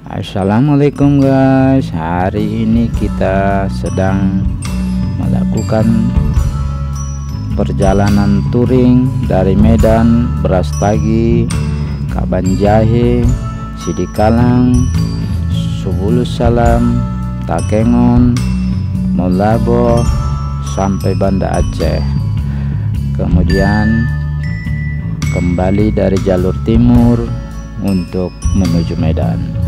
Assalamualaikum guys, hari ini kita sedang melakukan perjalanan touring dari Medan, Brastagi, Kabanjahe, Sidikalang, Subulus Salam, Takengon, Molabo sampai Banda Aceh. Kemudian kembali dari jalur timur untuk menuju Medan.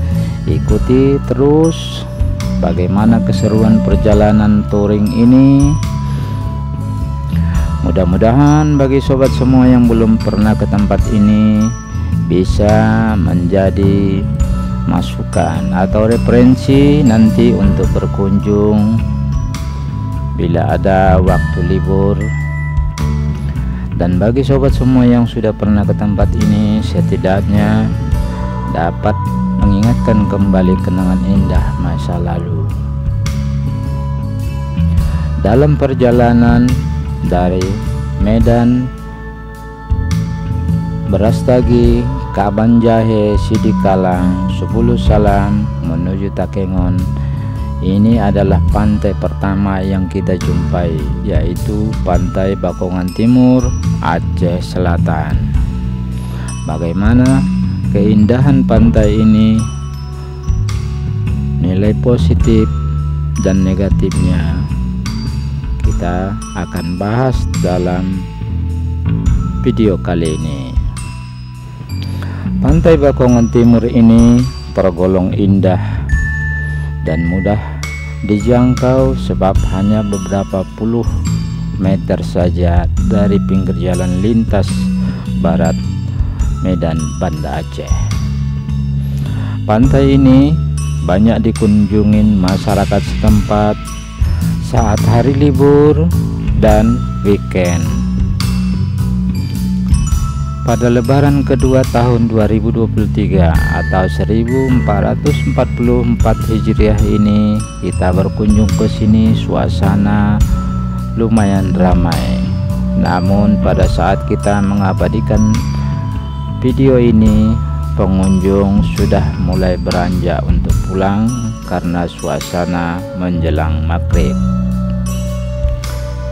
Ikuti terus bagaimana keseruan perjalanan touring ini. Mudah-mudahan bagi sobat semua yang belum pernah ke tempat ini bisa menjadi masukan atau referensi nanti untuk berkunjung bila ada waktu libur. Dan bagi sobat semua yang sudah pernah ke tempat ini, setidaknya dapat mengingatkan kembali kenangan indah masa lalu. Dalam perjalanan dari Medan, Brastagi, Kabanjahe, Sidikalang, Subulus Salam menuju Takengon, ini adalah pantai pertama yang kita jumpai, yaitu Pantai Bakongan Timur, Aceh Selatan. Bagaimana keindahan pantai ini, nilai positif dan negatifnya kita akan bahas dalam video kali ini. Pantai Bakongan Timur ini tergolong indah dan mudah dijangkau sebab hanya beberapa puluh meter saja dari pinggir jalan lintas barat Medan Banda Aceh. Pantai ini banyak dikunjungin masyarakat setempat saat hari libur dan weekend. Pada lebaran kedua tahun 2023 atau 1444 Hijriah ini kita berkunjung ke sini, suasana lumayan ramai. Namun pada saat kita mengabadikan video ini, pengunjung sudah mulai beranjak untuk pulang karena suasana menjelang maghrib.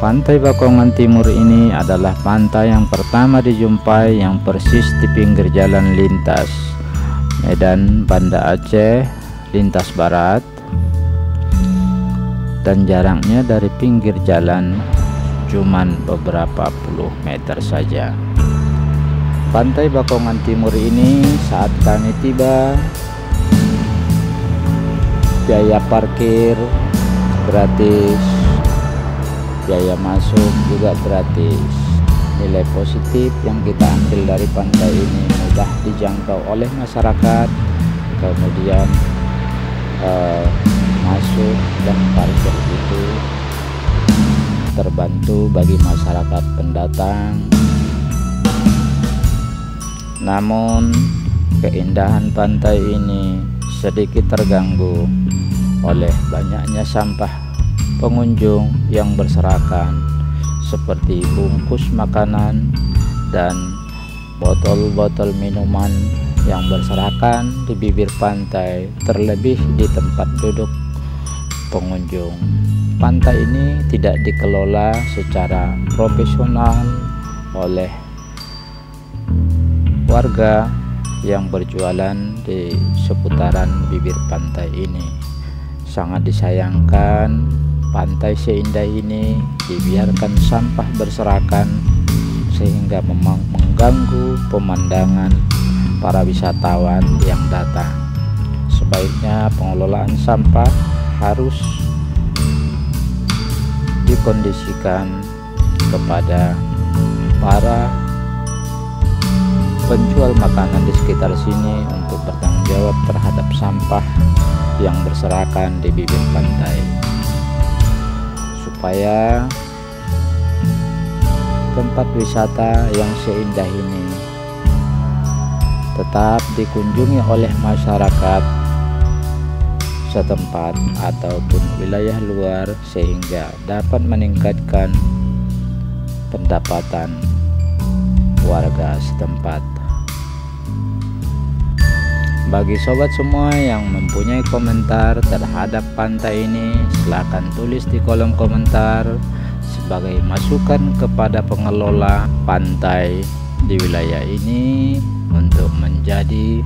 Pantai Bakongan Timur ini adalah pantai yang pertama dijumpai yang persis di pinggir jalan lintas Medan Banda Aceh lintas barat, dan jaraknya dari pinggir jalan cuman beberapa puluh meter saja. Pantai Bakongan Timur ini saat kami tiba, biaya parkir gratis, biaya masuk juga gratis. Nilai positif yang kita ambil dari pantai ini mudah dijangkau oleh masyarakat, kemudian masuk dan parkir itu terbantu bagi masyarakat pendatang. Namun keindahan pantai ini sedikit terganggu oleh banyaknya sampah pengunjung yang berserakan seperti bungkus makanan dan botol-botol minuman yang berserakan di bibir pantai, terlebih di tempat duduk pengunjung. Pantai ini tidak dikelola secara profesional oleh warga yang berjualan di seputaran bibir pantai ini. Sangat disayangkan, pantai seindah ini dibiarkan sampah berserakan sehingga mengganggu pemandangan para wisatawan yang datang. Sebaiknya pengelolaan sampah harus dikondisikan kepada para penjual makanan di sekitar sini untuk bertanggung jawab terhadap sampah yang berserakan di bibir pantai, supaya tempat wisata yang seindah ini tetap dikunjungi oleh masyarakat setempat ataupun wilayah luar, sehingga dapat meningkatkan pendapatan warga setempat. Bagi sobat semua yang mempunyai komentar terhadap pantai ini, silahkan tulis di kolom komentar sebagai masukan kepada pengelola pantai di wilayah ini untuk menjadi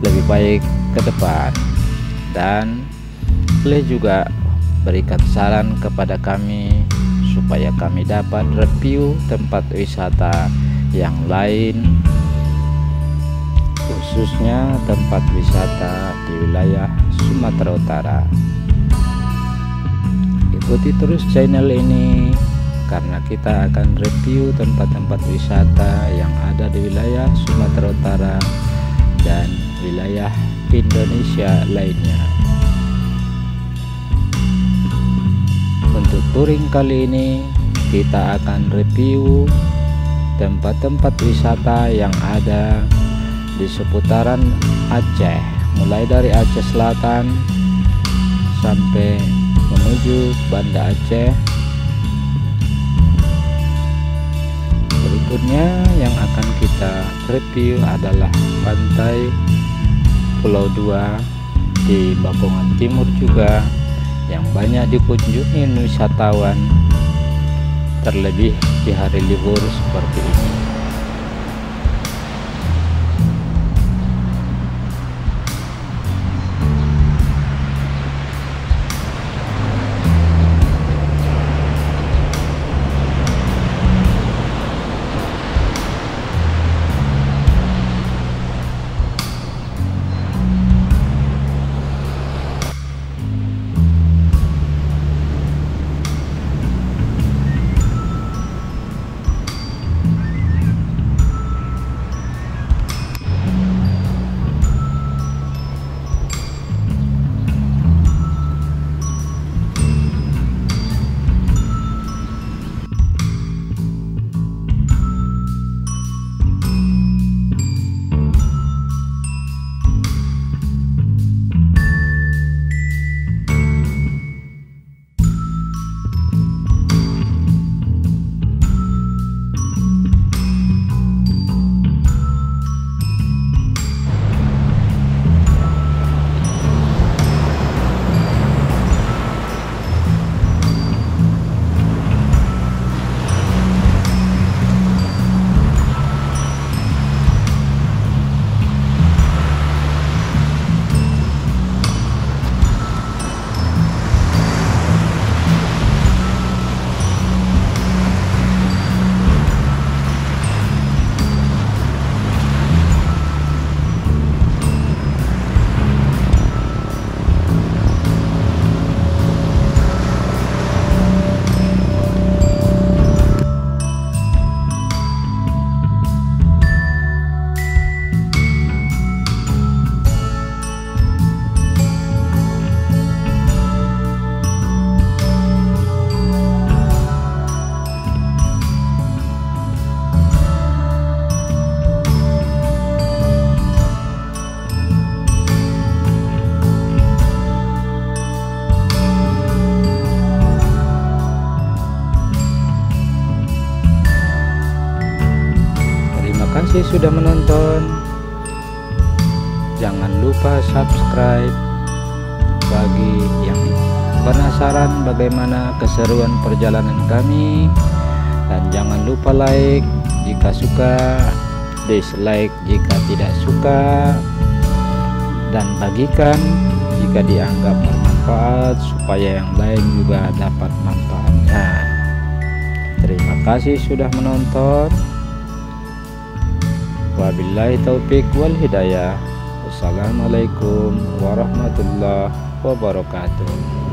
lebih baik ke depan. Dan boleh juga berikan saran kepada kami supaya kami dapat review tempat wisata yang lain, khususnya tempat wisata di wilayah Sumatera Utara. Ikuti terus channel ini karena kita akan review tempat-tempat wisata yang ada di wilayah Sumatera Utara dan wilayah Indonesia lainnya. Untuk touring kali ini kita akan review tempat-tempat wisata yang ada di seputaran Aceh, mulai dari Aceh Selatan sampai menuju Banda Aceh. Berikutnya yang akan kita review adalah pantai Pulau Dua di Bapongan Timur juga, yang banyak dikunjungi wisatawan, terlebih di hari libur seperti ini. Terima kasih sudah menonton. Jangan lupa subscribe bagi yang penasaran bagaimana keseruan perjalanan kami, dan jangan lupa like jika suka, dislike jika tidak suka, dan bagikan jika dianggap bermanfaat supaya yang lain juga dapat manfaatnya. Terima kasih sudah menonton. Wabillahi taufik wal hidayah. Wassalamualaikum warahmatullahi wabarakatuh.